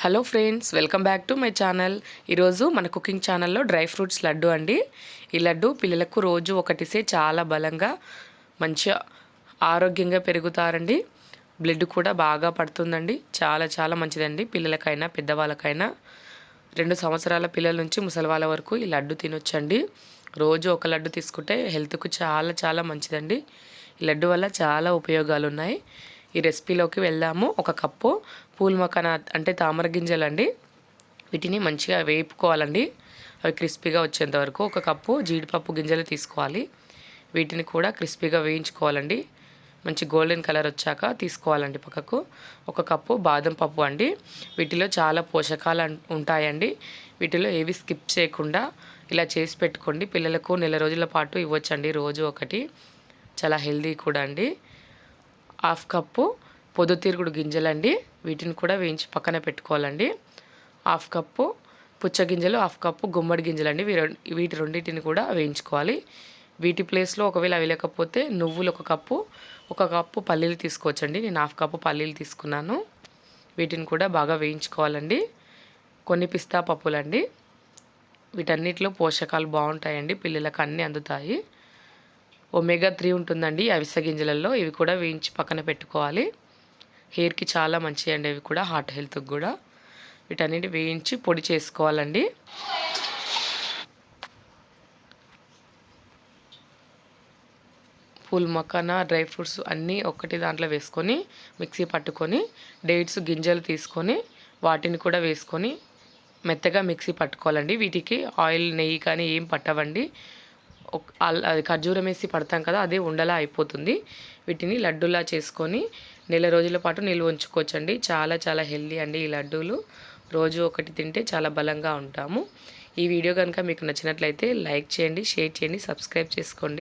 Hello friends, welcome back to my channel. ఈరోజు మన cooking ఛానల్లో డ్రై ఫ్రూట్స్ లడ్డు అండి. ఈ లడ్డు పిల్లలకు రోజు ఒకటిసే చాలా బలంగా మంచిగా ఆరోగ్యంగా పెరుగుతారండి. బ్లడ్ కూడా బాగా పడుతుందండి. చాలా చాలా మంచిదండి. పిల్లలకైనా పెద్దవాళ్ళకైనా 2 సంవత్సరాల పిల్లల నుంచి ముసలి వాళ్ళ వరకు ఈ లడ్డు తినొచ్చండి. రోజు ఒక లడ్డు తీసుకుంటే హెల్త్కు చాలా చాలా మంచిదండి. ఈ లడ్డు వల్ల చాలా ఉపయోగాలు ఉన్నాయి. ఈ రెసిపీలోకి వెళ్దాము. 1 కప్పు పూల్ మకానా అంటే తామర గింజలండి. వీటిని మంచిగా వేపుకోవాలండి. అవి క్రిస్పీగా వచ్చేంత వరకు. 1 కప్పు జీడిపప్పు గింజలు తీసుకోవాలి. వీటిని కూడా క్రిస్పీగా వేయించుకోవాలండి. మంచి గోల్డెన్ కలర్ వచ్చాక తీసుకోవాలండి పక్కకు. 1 కప్పు బాదం పప్పు అండి. వీటిలో చాలా పోషకాలు ఉంటాయండి. వీటిలో ఏవి స్కిప్ చేయకుండా ఇలా చేసి పెట్టుకోండి. పిల్లలకు నెల రోజుల పాటు ఇవ్వచ్చండి. రోజు ఒకటి. చాలా హెల్దీ కూడా అండి. 1/2 కప్పు పొద్దుతిరుగుడు గింజలండి. వీటిని కూడా వేయించి పక్కన పెట్టుకోవాలండి. 1/2 కప్పు పుచ్చగింజలు, 1/2 కప్పు గుమ్మడి గింజలండి. వీటి రెండింటిని కూడా వేయించుకోవాలి. వీటి ప్లేస్లో ఒకవేళ అవి లేకపోతే నువ్వులు 1 కప్పు, 1 కప్పు పల్లీలు తీసుకోవచ్చండి. నేను 1/2 కప్పు పల్లీలు తీసుకున్నాను. వీటిని కూడా బాగా వేయించుకోవాలండి. కొన్ని పిస్తా పప్పులండి. వీటన్నిటిలో పోషకాలు బాగుంటాయండి. పిల్లలకు అన్నీ అందుతాయి. ఒమేగా 3 ఉంటుందండి అవిసె గింజలలో. ఇవి కూడా వేయించి పక్కన పెట్టుకోవాలి. హెయిర్కి చాలా మంచివి అండి. అవి కూడా హార్ట్ హెల్త్కి కూడా. వీటన్నిటి వేయించి పొడి చేసుకోవాలండి. పూల్ మకానా డ్రై ఫ్రూట్స్ అన్నీ ఒకటి దాంట్లో వేసుకొని మిక్సీ పట్టుకొని డేట్స్ గింజలు తీసుకొని వాటిని కూడా వేసుకొని మెత్తగా మిక్సీ పట్టుకోవాలండి. వీటికి ఆయిల్ నెయ్యి కానీ ఏం పట్టవండి. అది ఖర్జూరం వేసి పడతాం కదా, అదే ఉండలా అయిపోతుంది. వీటిని లడ్డూలా చేసుకొని నెల రోజుల పాటు నిల్వ ఉంచుకోవచ్చండి. చాలా చాలా హెల్దీ అండి ఈ లడ్డూలు. రోజు ఒకటి తింటే చాలా బలంగా ఉంటాము. ఈ వీడియో కనుక మీకు నచ్చినట్లయితే లైక్ చేయండి, షేర్ చేయండి, సబ్స్క్రైబ్ చేసుకోండి.